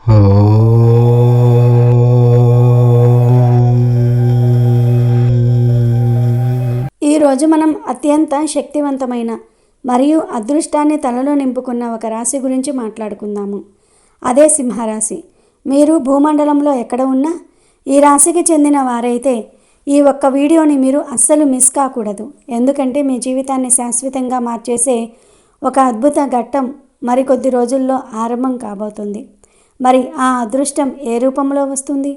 ఈరోజు మనం అత్యంత శక్తివంతమైన మరియు అదృష్టాన్ని తనలో నింపుకున్న ఒక రాశి గురించి మాట్లాడుకుందాము. అదే సింహరాశి. మీరు భూమండలంలో ఎక్కడ ఉన్నా ఈ రాశికి చెందిన వారైతే ఈ ఒక్క వీడియోని మీరు అస్సలు మిస్ కాకూడదు. ఎందుకంటే మీ జీవితాన్ని శాశ్వతంగా మార్చేసే ఒక అద్భుత ఘట్టం మరికొద్ది రోజుల్లో ఆరంభం కాబోతుంది. మరి ఆ అదృష్టం ఏ రూపంలో వస్తుంది,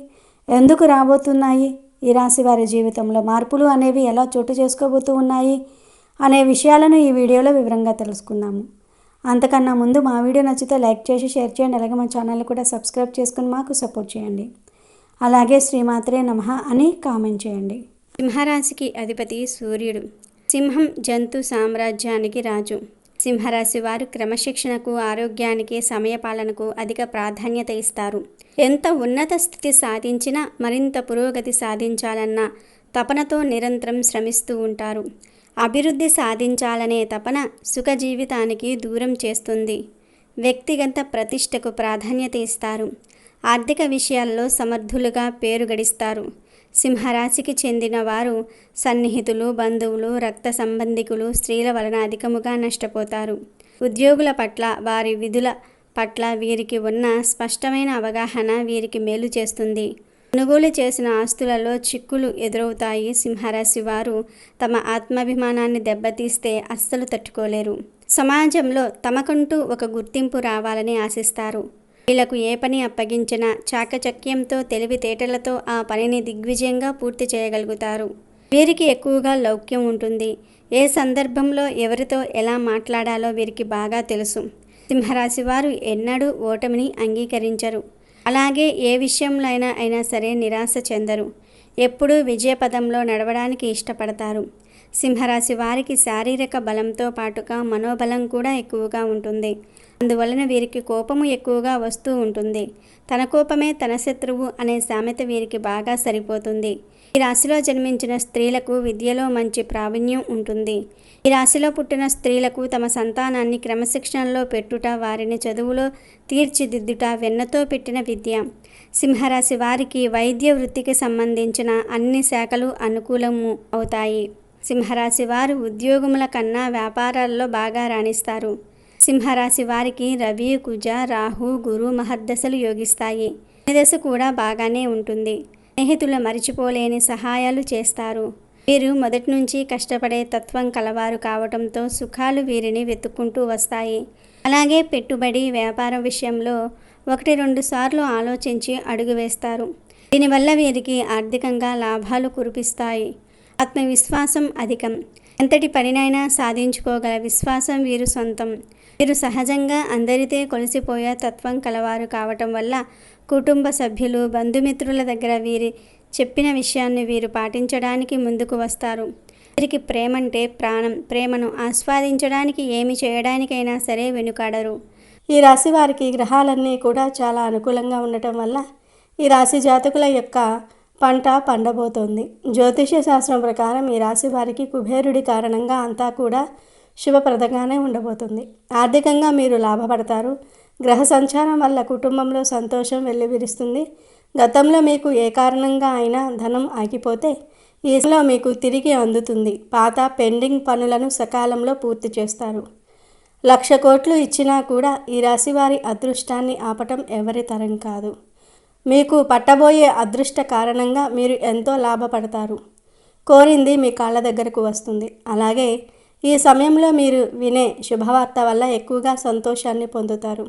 ఎందుకు రాబోతున్నాయి, ఈ రాశి వారి జీవితంలో మార్పులు అనేవి ఎలా చోటు చేసుకోబోతూ ఉన్నాయి అనే విషయాలను ఈ వీడియోలో వివరంగా తెలుసుకుందాము. అంతకన్నా ముందు మా వీడియో నచ్చితే లైక్ చేసి షేర్ చేయండి. అలాగే మా ఛానల్ని కూడా సబ్స్క్రైబ్ చేసుకుని మాకు సపోర్ట్ చేయండి. అలాగే శ్రీమాత్రే నమః అని కామెంట్ చేయండి. సింహరాశికి అధిపతి సూర్యుడు. సింహం జంతు సామ్రాజ్యానికి రాజు. సింహరాశి వారు క్రమశిక్షణకు, ఆరోగ్యానికి, సమయపాలనకు అధిక ప్రాధాన్యత ఇస్తారు. ఎంత ఉన్నత స్థితి సాధించినా మరింత పురోగతి సాధించాలన్న తపనతో నిరంతరం శ్రమిస్తూ ఉంటారు. అభివృద్ధి సాధించాలనే తపన సుఖ జీవితానికి దూరం చేస్తుంది. వ్యక్తిగత ప్రతిష్టకు ప్రాధాన్యత ఇస్తారు. ఆర్థిక విషయాల్లో సమర్థులుగా పేరు గడిస్తారు. సింహరాశికి చెందిన వారు సన్నిహితులు, బంధువులు, రక్త సంబంధికులు, స్త్రీల వలన అధికముగా నష్టపోతారు. ఉద్యోగుల పట్ల, వారి విధుల పట్ల వీరికి ఉన్న స్పష్టమైన అవగాహన వీరికి మేలు చేస్తుంది. కొనుగోలు చేసిన ఆస్తులలో చిక్కులు ఎదురవుతాయి. సింహరాశి వారు తమ ఆత్మాభిమానాన్ని దెబ్బతీస్తే అస్సలు తట్టుకోలేరు. సమాజంలో తమకంటూ ఒక గుర్తింపు రావాలని ఆశిస్తారు. వీళ్లకు ఏ పని అప్పగించినా చాకచక్యంతో, తెలివితేటలతో ఆ పనిని దిగ్విజయంగా పూర్తి చేయగలుగుతారు. వీరికి ఎక్కువగా లౌక్యం ఉంటుంది. ఏ సందర్భంలో ఎవరితో ఎలా మాట్లాడాలో వీరికి బాగా తెలుసు. సింహరాశి వారు ఎన్నడూ ఓటమిని అంగీకరించరు. అలాగే ఏ విషయంలో అయినా సరే నిరాశ చెందరు. ఎప్పుడూ విజయపదంలో నడవడానికి ఇష్టపడతారు. సింహరాశి వారికి శారీరక బలంతో పాటుగా మనోబలం కూడా ఎక్కువగా ఉంటుంది. అందువలన వీరికి కోపము ఎక్కువగా వస్తూ ఉంటుంది. తన కోపమే తన శత్రువు అనే సామెత వీరికి బాగా సరిపోతుంది. ఈ రాశిలో జన్మించిన స్త్రీలకు విద్యలో మంచి ప్రావీణ్యం ఉంటుంది. ఈ రాశిలో పుట్టిన స్త్రీలకు తమ సంతానాన్ని క్రమశిక్షణలో పెట్టుట, వారిని చదువులో తీర్చిదిద్దుట వెన్నతో పెట్టిన విద్య. సింహరాశి వారికి వైద్య వృత్తికి సంబంధించిన అన్ని శాఖలు అనుకూలము అవుతాయి. సింహరాశి వారు ఉద్యోగముల కన్నా వ్యాపారాల్లో బాగా రాణిస్తారు. సింహరాశి వారికి రవి, కుజ, రాహు, గురు మహర్దశలు యోగిస్తాయి. దశ కూడా బాగానే ఉంటుంది. స్నేహితులు మరిచిపోలేని సహాయాలు చేస్తారు. వీరు మొదటి నుంచి కష్టపడే తత్వం కలవారు కావటంతో సుఖాలు వీరిని వెతుక్కుంటూ వస్తాయి. అలాగే పెట్టుబడి, వ్యాపారం విషయంలో 1-2 సార్లు ఆలోచించి అడుగు వేస్తారు. దీనివల్ల వీరికి ఆర్థికంగా లాభాలు కురిపిస్తాయి. ఆత్మవిశ్వాసం అధికం. ఎంతటి పనినైనా సాధించుకోగల విశ్వాసం వీరు సొంతం. వీరు సహజంగా అందరితో కొలిసిపోయే తత్వం కలవారు కావటం వల్ల కుటుంబ సభ్యులు, బంధుమిత్రుల దగ్గర వీరి చెప్పిన విషయాన్ని వీరు పాటించడానికి ముందుకు వస్తారు. వీరికి ప్రేమంటే ప్రాణం. ప్రేమను ఆస్వాదించడానికి ఏమి చేయడానికైనా సరే వెనుకాడరు. ఈ రాశి వారికి గ్రహాలన్నీ కూడా చాలా అనుకూలంగా ఉండటం వల్ల ఈ రాశి జాతకుల యొక్క పంట పండబోతోంది. జ్యోతిష్య శాస్త్రం ప్రకారం ఈ రాశి వారికి కుబేరుడి కారణంగా అంతా కూడా శుభప్రదంగానే ఉండబోతుంది. ఆర్థికంగా మీరు లాభపడతారు. గ్రహ సంచారం వల్ల కుటుంబంలో సంతోషం వెల్లివిరుస్తుంది. గతంలో మీకు ఏ కారణంగా అయినా ధనం ఆగిపోతే ఈ సమయంలో మీకు తిరిగి అందుతుంది. పాత పెండింగ్ పనులను సకాలంలో పూర్తి చేస్తారు. 1,00,000 కోట్లు ఇచ్చినా కూడా ఈ రాశి వారి అదృష్టాన్ని ఆపటం ఎవరి తరం కాదు. మీకు పట్టబోయే అదృష్ట కారణంగా మీరు ఎంతో లాభపడతారు. కోరింది మీ కాళ్ళ దగ్గరకు వస్తుంది. అలాగే ఈ సమయంలో మీరు వినే శుభవార్త వల్ల ఎక్కువగా సంతోషాన్ని పొందుతారు.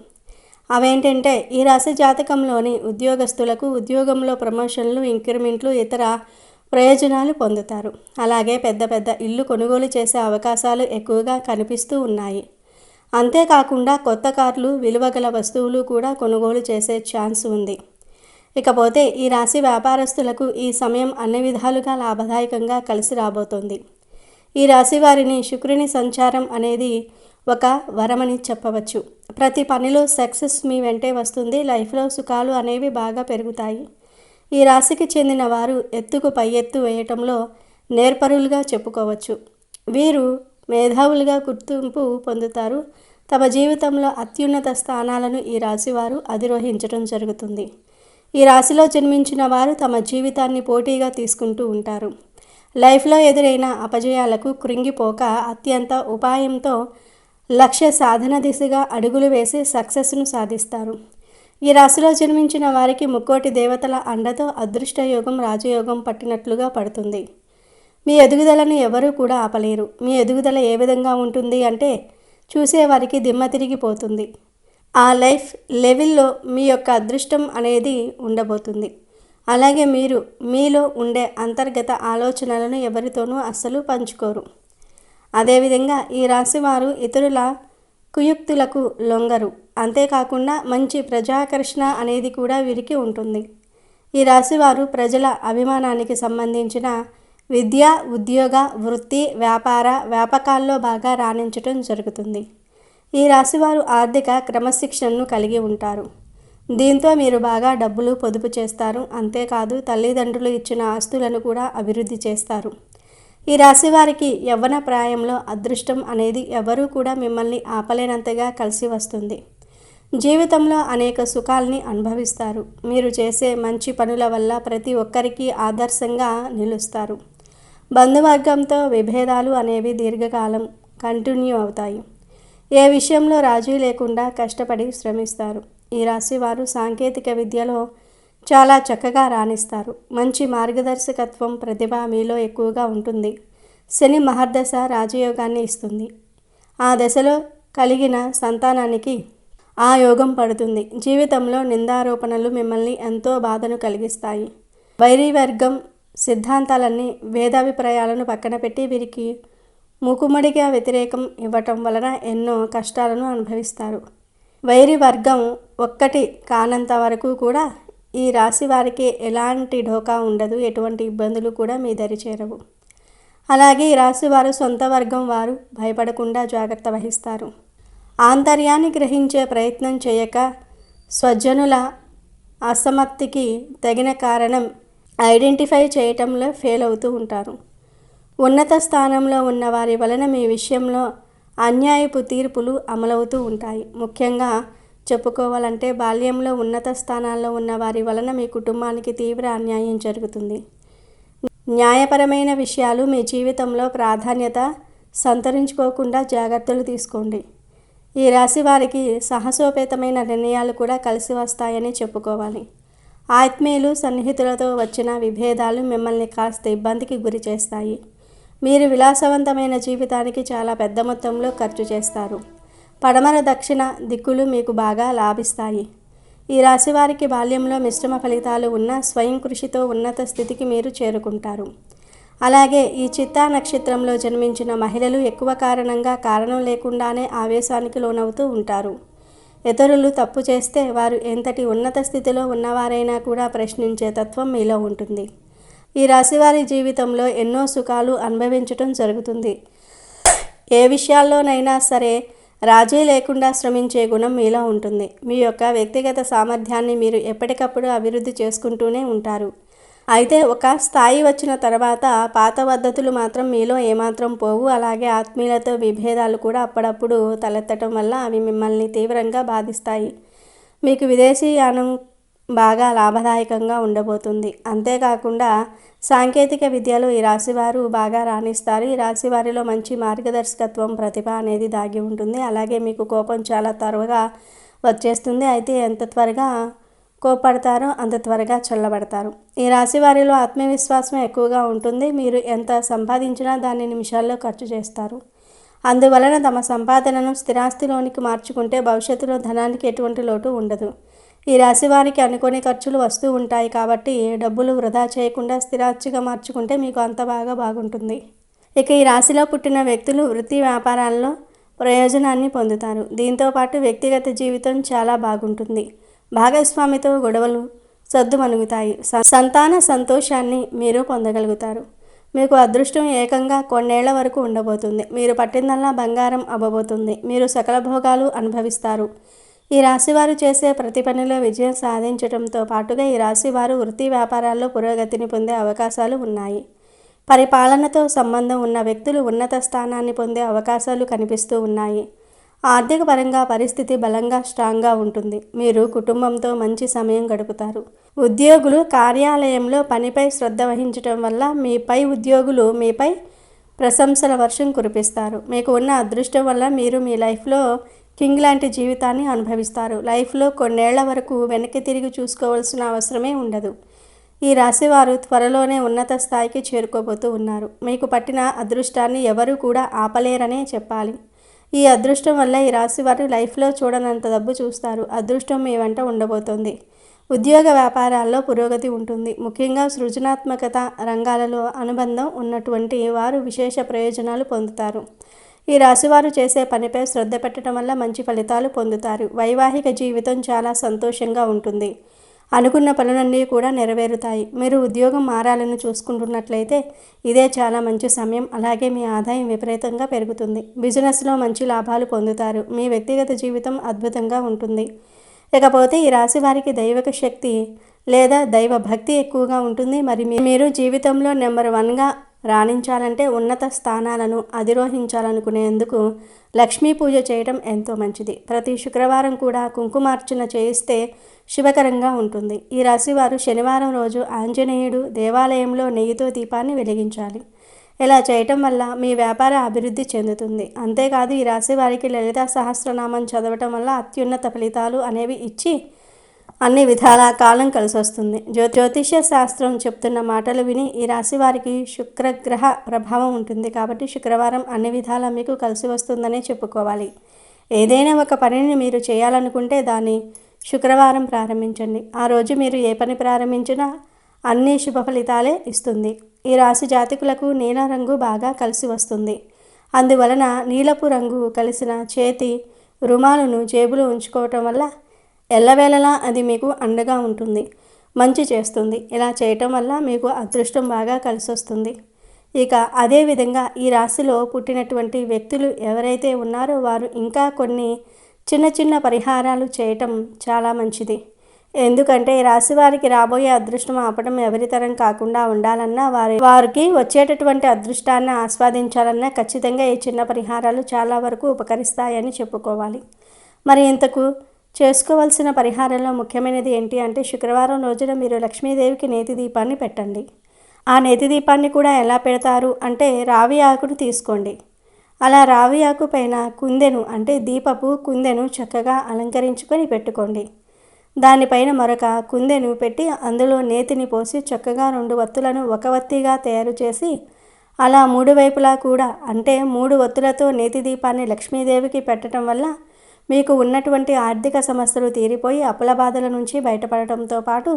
అవేంటంటే ఈ రాశి జాతకంలోని ఉద్యోగస్తులకు ఉద్యోగంలో ప్రమోషన్లు, ఇంక్రిమెంట్లు, ఇతర ప్రయోజనాలు పొందుతారు. అలాగే పెద్ద పెద్ద ఇల్లు కొనుగోలు చేసే అవకాశాలు ఎక్కువగా కనిపిస్తూ ఉన్నాయి. అంతేకాకుండా కొత్త కార్లు, విలువగల వస్తువులు కూడా కొనుగోలు చేసే ఛాన్స్ ఉంది. ఇకపోతే ఈ రాశి వ్యాపారస్తులకు ఈ సమయం అన్ని విధాలుగా లాభదాయకంగా కలిసి రాబోతోంది. ఈ రాశి వారిని శుక్రుని సంచారం అనేది ఒక వరమని చెప్పవచ్చు. ప్రతి పనిలో సక్సెస్ మీ వెంటే వస్తుంది. లైఫ్లో సుఖాలు అనేవి బాగా పెరుగుతాయి. ఈ రాశికి చెందిన వారు ఎత్తుకు పై ఎత్తు వేయటంలో నేర్పరులుగా చెప్పుకోవచ్చు. వీరు మేధావులుగా గుర్తింపు పొందుతారు. తమ జీవితంలో అత్యున్నత స్థానాలను ఈ రాశివారు అధిరోహించడం జరుగుతుంది. ఈ రాశిలో జన్మించిన వారు తమ జీవితాన్ని పోటీగా తీసుకుంటూ ఉంటారు. లైఫ్లో ఎదురైన అపజయాలకు కృంగిపోక అత్యంత ఉపాయంతో లక్ష్య సాధన దిశగా అడుగులు వేసి సక్సెస్ను సాధిస్తారు. ఈ రాశిలో జన్మించిన వారికి ముక్కోటి దేవతల అండతో అదృష్టయోగం రాజయోగం పట్టినట్లుగా పడుతుంది. మీ ఎదుగుదలను ఎవరూ కూడా ఆపలేరు. మీ ఎదుగుదల ఏ విధంగా ఉంటుంది అంటే చూసేవారికి దిమ్మ తిరిగిపోతుంది. ఆ లైఫ్ లెవెల్లో మీ యొక్క అదృష్టం అనేది ఉండబోతుంది. అలాగే మీరు మీలో ఉండే అంతర్గత ఆలోచనలను ఎవరితోనూ అస్సలు పంచుకోరు. అదేవిధంగా ఈ రాశివారు ఇతరుల కుయుక్తులకు లొంగరు. అంతేకాకుండా మంచి ప్రజాకర్షణ అనేది కూడా వీరికి ఉంటుంది. ఈ రాశివారు ప్రజల అభిమానానికి సంబంధించిన విద్య, ఉద్యోగ, వృత్తి, వ్యాపకాల్లో బాగా రాణించటం జరుగుతుంది. ఈ రాశివారు ఆర్థిక క్రమశిక్షణను కలిగి ఉంటారు. దీంతో మీరు బాగా డబ్బులు పొదుపు చేస్తారు. అంతేకాదు తల్లిదండ్రులు ఇచ్చిన ఆస్తులను కూడా అభివృద్ధి చేస్తారు. ఈ రాశివారికి యవ్వన ప్రాయంలో అదృష్టం అనేది ఎవరూ కూడా మిమ్మల్ని ఆపలేనంతగా కలిసి వస్తుంది. జీవితంలో అనేక సుఖాల్ని అనుభవిస్తారు. మీరు చేసే మంచి పనుల వల్ల ప్రతి ఒక్కరికి ఆదర్శంగా నిలుస్తారు. బంధువర్గంతో విభేదాలు అనేవి దీర్ఘకాలం కంటిన్యూ అవుతాయి. ఏ విషయంలో రాజీ లేకుండా కష్టపడి శ్రమిస్తారు. ఈ రాశివారు సాంకేతిక విద్యలో చాలా చక్కగా రాణిస్తారు. మంచి మార్గదర్శకత్వం, ప్రతిభ మీలో ఎక్కువగా ఉంటుంది. శని మహర్దశ రాజయోగాన్ని ఇస్తుంది. ఆ దశలో కలిగిన సంతానానికి ఆ యోగం పడుతుంది. జీవితంలో నిందారోపణలు మిమ్మల్ని ఎంతో బాధను కలిగిస్తాయి. వైరివర్గం సిద్ధాంతాలన్నీ వేదాభిప్రాయాలను పక్కన పెట్టి వీరికి మూకుమ్మడిగా వ్యతిరేకం ఇవ్వటం వలన ఎన్నో కష్టాలను అనుభవిస్తారు. వైరి వర్గం ఒక్కటి కానంత వరకు కూడా ఈ రాశి వారికి ఎలాంటి ఢోకా ఉండదు. ఎటువంటి ఇబ్బందులు కూడా మీ దరి చేరవు. అలాగే ఈ రాశి వారు సొంత వర్గం వారు భయపడకుండా జాగ్రత్త వహిస్తారు. ఆంతర్యాన్ని గ్రహించే ప్రయత్నం చేయక స్వజనుల అసమర్థికి తగిన కారణం ఐడెంటిఫై చేయటంలో ఫెయిల్ అవుతూ ఉంటారు. ఉన్నత స్థానంలో ఉన్న వారి వలన మీ విషయంలో అన్యాయపు తీర్పులు అమలవుతూ ఉంటాయి. ముఖ్యంగా చెప్పుకోవాలంటే బాల్యంలో ఉన్నత స్థానాల్లో ఉన్న వారి వలన మీ కుటుంబానికి తీవ్ర అన్యాయం జరుగుతుంది. న్యాయపరమైన విషయాలు మీ జీవితంలో ప్రాధాన్యత సంతరించుకోకుండా జాగ్రత్తలు తీసుకోండి. ఈ రాశి వారికి సాహసోపేతమైన నిర్ణయాలు కూడా కలిసి వస్తాయని చెప్పుకోవాలి. ఆత్మీయులు సన్నిహితులతో వచ్చిన విభేదాలు మిమ్మల్ని కాస్త ఇబ్బందికి గురి చేస్తాయి. మీరు విలాసవంతమైన జీవితానికి చాలా పెద్ద మొత్తంలో ఖర్చు చేస్తారు. పడమర దక్షిణ దిక్కులు మీకు బాగా లాభిస్తాయి. ఈ రాశి వారికి బాల్యంలో మిశ్రమ ఫలితాలు ఉన్న స్వయం కృషితో ఉన్నత స్థితికి మీరు చేరుకుంటారు. అలాగే ఈ చిత్తా నక్షత్రంలో జన్మించిన మహిళలు ఎక్కువ కారణం లేకుండానే ఆవేశానికి లోనవుతూ ఉంటారు. ఇతరులు తప్పు చేస్తే వారు ఎంతటి ఉన్నత స్థితిలో ఉన్నవారైనా కూడా ప్రశ్నించే తత్వం మీలో ఉంటుంది. ఈ రాశివారి జీవితంలో ఎన్నో సుఖాలు అనుభవించటం జరుగుతుంది. ఏ విషయాల్లోనైనా సరే రాజీ లేకుండా శ్రమించే గుణం మీలో ఉంటుంది. మీ యొక్క వ్యక్తిగత సామర్థ్యాన్ని మీరు ఎప్పటికప్పుడు అభివృద్ధి చేసుకుంటూనే ఉంటారు. అయితే ఒక స్థాయి వచ్చిన తర్వాత పాత పద్ధతులు మాత్రం మీలో ఏమాత్రం పోవు. అలాగే ఆత్మీయులతో విభేదాలు కూడా అప్పుడప్పుడు తలెత్తటం వల్ల అవి మిమ్మల్ని తీవ్రంగా బాధిస్తాయి. మీకు విదేశీయానం బాగా లాభదాయకంగా ఉండబోతుంది. అంతేకాకుండా సాంకేతిక విద్యలో ఈ రాశివారు బాగా రాణిస్తారు. ఈ రాశివారిలో మంచి మార్గదర్శకత్వం, ప్రతిభ అనేది దాగి ఉంటుంది. అలాగే మీకు కోపం చాలా త్వరగా వచ్చేస్తుంది. అయితే ఎంత త్వరగా కోపడతారో అంత త్వరగా చల్లబడతారు. ఈ రాశి వారిలో ఆత్మవిశ్వాసం ఎక్కువగా ఉంటుంది. మీరు ఎంత సంపాదించినా దాన్ని నిమిషాల్లో ఖర్చు చేస్తారు. అందువలన తమ సంపాదనను స్థిరాస్తిలోనికి మార్చుకుంటే భవిష్యత్తులో ధనానికి ఎటువంటి లోటు ఉండదు. ఈ రాశి వారికి అనుకోని ఖర్చులు వస్తూ ఉంటాయి కాబట్టి డబ్బులు వృధా చేయకుండా స్థిరాస్తిగా మార్చుకుంటే మీకు అంత బాగుంటుంది. ఇక ఈ రాశిలో పుట్టిన వ్యక్తులు వృత్తి వ్యాపారాల్లో ప్రయోజనాన్ని పొందుతారు. దీంతోపాటు వ్యక్తిగత జీవితం చాలా బాగుంటుంది. భాగస్వామితో గొడవలు సద్దుమణుగుతాయి. సంతాన సంతోషాన్ని మీరు పొందగలుగుతారు. మీకు అదృష్టం ఏకంగా కొన్నేళ్ల వరకు ఉండబోతుంది. మీరు పట్టిందల్లా బంగారం అవ్వబోతుంది. మీరు సకల భోగాలు అనుభవిస్తారు. ఈ రాశివారు చేసే ప్రతి పనిలో విజయం సాధించడంతో పాటుగా ఈ రాశివారు వృత్తి వ్యాపారాల్లో పురోగతిని పొందే అవకాశాలు ఉన్నాయి. పరిపాలనతో సంబంధం ఉన్న వ్యక్తులు ఉన్నత స్థానాన్ని పొందే అవకాశాలు కనిపిస్తూ ఉన్నాయి. ఆర్థిక పరంగా పరిస్థితి బలంగా స్ట్రాంగ్గా ఉంటుంది. మీరు కుటుంబంతో మంచి సమయం గడుపుతారు. ఉద్యోగులు కార్యాలయంలో పనిపై శ్రద్ధ వహించడం వల్ల మీ పై ఉద్యోగులు మీపై ప్రశంసల వర్షం కురిపిస్తారు. మీకు ఉన్న అదృష్టం వల్ల మీరు మీ లైఫ్లో కింగ్ లాంటి జీవితాన్ని అనుభవిస్తారు. లైఫ్లో కొన్నేళ్ల వరకు వెనక్కి తిరిగి చూసుకోవాల్సిన అవసరమే ఉండదు. ఈ రాశివారు త్వరలోనే ఉన్నత స్థాయికి చేరుకోబోతూ ఉన్నారు. మీకు పట్టిన అదృష్టాన్ని ఎవరూ కూడా ఆపలేరనే చెప్పాలి. ఈ అదృష్టం వల్ల ఈ రాశివారు లైఫ్లో చూడనంత డబ్బు చూస్తారు. అదృష్టం మీ వెంట ఉండబోతోంది. ఉద్యోగ వ్యాపారాల్లో పురోగతి ఉంటుంది. ముఖ్యంగా సృజనాత్మకత రంగాలలో అనుబంధం ఉన్నటువంటి వారు విశేష ప్రయోజనాలు పొందుతారు. ఈ రాశివారు చేసే పనిపై శ్రద్ధ పెట్టడం వల్ల మంచి ఫలితాలు పొందుతారు. వైవాహిక జీవితం చాలా సంతోషంగా ఉంటుంది. అనుకున్న పనులన్నీ కూడా నెరవేరుతాయి. మీరు ఉద్యోగం మారాలని చూసుకుంటున్నట్లయితే ఇదే చాలా మంచి సమయం. అలాగే మీ ఆదాయం విపరీతంగా పెరుగుతుంది. బిజినెస్లో మంచి లాభాలు పొందుతారు. మీ వ్యక్తిగత జీవితం అద్భుతంగా ఉంటుంది. ఇకపోతే ఈ రాశి వారికి దైవిక శక్తి లేదా దైవ భక్తి ఎక్కువగా ఉంటుంది. మరి మీరు జీవితంలో నెంబర్ 1గా రాణించాలంటే ఉన్నత స్థానాలను అధిరోహించాలనుకునేందుకు లక్ష్మీ పూజ చేయడం ఎంతో మంచిది. ప్రతి శుక్రవారం కూడా కుంకుమార్చన చేయిస్తే శుభకరంగా ఉంటుంది. ఈ రాశివారు శనివారం రోజు ఆంజనేయుడు దేవాలయంలో నెయ్యితో దీపాన్ని వెలిగించాలి. ఇలా చేయటం వల్ల మీ వ్యాపార అభివృద్ధి చెందుతుంది. అంతేకాదు ఈ రాశి వారికి లలితా సహస్రనామం చదవటం వల్ల అత్యున్నత ఫలితాలు అనేవి ఇచ్చి అన్ని విధాల కాలం కలిసి వస్తుంది. జ్యోతిష్య శాస్త్రం చెప్తున్న మాటలు విని ఈ రాశి వారికి శుక్రగ్రహ ప్రభావం ఉంటుంది. కాబట్టి శుక్రవారం అన్ని విధాలా మీకు కలిసి వస్తుందనే చెప్పుకోవాలి. ఏదైనా ఒక పనిని మీరు చేయాలనుకుంటే దాన్ని శుక్రవారం ప్రారంభించండి. ఆ రోజు మీరు ఏ పని ప్రారంభించినా అన్ని శుభ ఫలితాలే ఇస్తుంది. ఈ రాశి జాతకులకు నీలం రంగు బాగా కలిసి వస్తుంది. అందువలన నీలపు రంగు కలిసిన చేతి రుమాలును జేబులో ఉంచుకోవటం వల్ల ఎల్లవేళలా అది మీకు అండగా ఉంటుంది, మంచి చేస్తుంది. ఇలా చేయటం వల్ల మీకు అదృష్టం బాగా కలిసి వస్తుంది. ఇక అదేవిధంగా ఈ రాశిలో పుట్టినటువంటి వ్యక్తులు ఎవరైతే ఉన్నారో వారు ఇంకా కొన్ని చిన్న చిన్న పరిహారాలు చేయటం చాలా మంచిది. ఎందుకంటే ఈ రాశి వారికి రాబోయే అదృష్టం ఆపడం ఎవరితరం కాకుండా ఉండాలన్నా వారికి వచ్చేటటువంటి అదృష్టాన్ని ఆస్వాదించాలన్నా ఖచ్చితంగా ఈ చిన్న పరిహారాలు చాలా వరకు ఉపకరిస్తాయని చెప్పుకోవాలి. మరి ఇంతకు చేసుకోవాల్సిన పరిహారంలో ముఖ్యమైనది ఏంటి అంటే శుక్రవారం రోజున మీరు లక్ష్మీదేవికి నేతి దీపాన్ని పెట్టండి. ఆ నేతి దీపాన్ని కూడా ఎలా పెడతారు అంటే రావి ఆకును తీసుకోండి. అలా రావి ఆకు పైన కుందెను అంటే దీపపు కుందెను చక్కగా అలంకరించుకొని పెట్టుకోండి. దానిపైన మరొక కుందెను పెట్టి అందులో నేతిని పోసి చక్కగా 2 వత్తులను ఒక వత్తిగా తయారు చేసి అలా 3 వైపులా కూడా అంటే 3 వత్తులతో నేతి దీపాన్ని లక్ష్మీదేవికి పెట్టడం వల్ల మీకు ఉన్నటువంటి ఆర్థిక సమస్యలు తీరిపోయి అప్పుల బాధల నుంచి బయటపడటంతో పాటు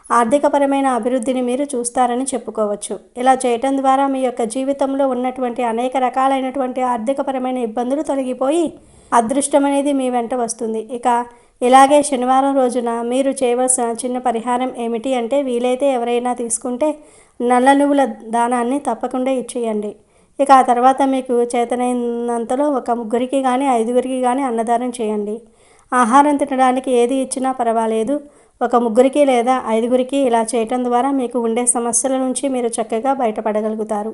ఆర్థికపరమైన అభివృద్ధిని మీరు చూస్తారని చెప్పుకోవచ్చు. ఇలా చేయటం ద్వారా మీ యొక్క జీవితంలో ఉన్నటువంటి అనేక రకాలైనటువంటి ఆర్థికపరమైన ఇబ్బందులు తొలగిపోయి అదృష్టం అనేది మీ వెంట వస్తుంది. ఇక ఇలాగే శనివారం రోజున మీరు చేయవలసిన చిన్న పరిహారం ఏమిటి అంటే వీలైతే ఎవరైనా తీసుకుంటే నల్ల నువ్వుల దానాన్ని తప్పకుండా ఇచ్చేయండి. ఇక ఆ తర్వాత మీకు చేతనైనంతలో ఒక 3కి కానీ 5గురికి కానీ అన్నదానం చేయండి. ఆహారం తినడానికి ఏది ఇచ్చినా పర్వాలేదు. ఒక 3కి లేదా 5గురికి ఇలా చేయటం ద్వారా మీకు ఉండే సమస్యల నుంచి మీరు చక్కగా బయటపడగలుగుతారు.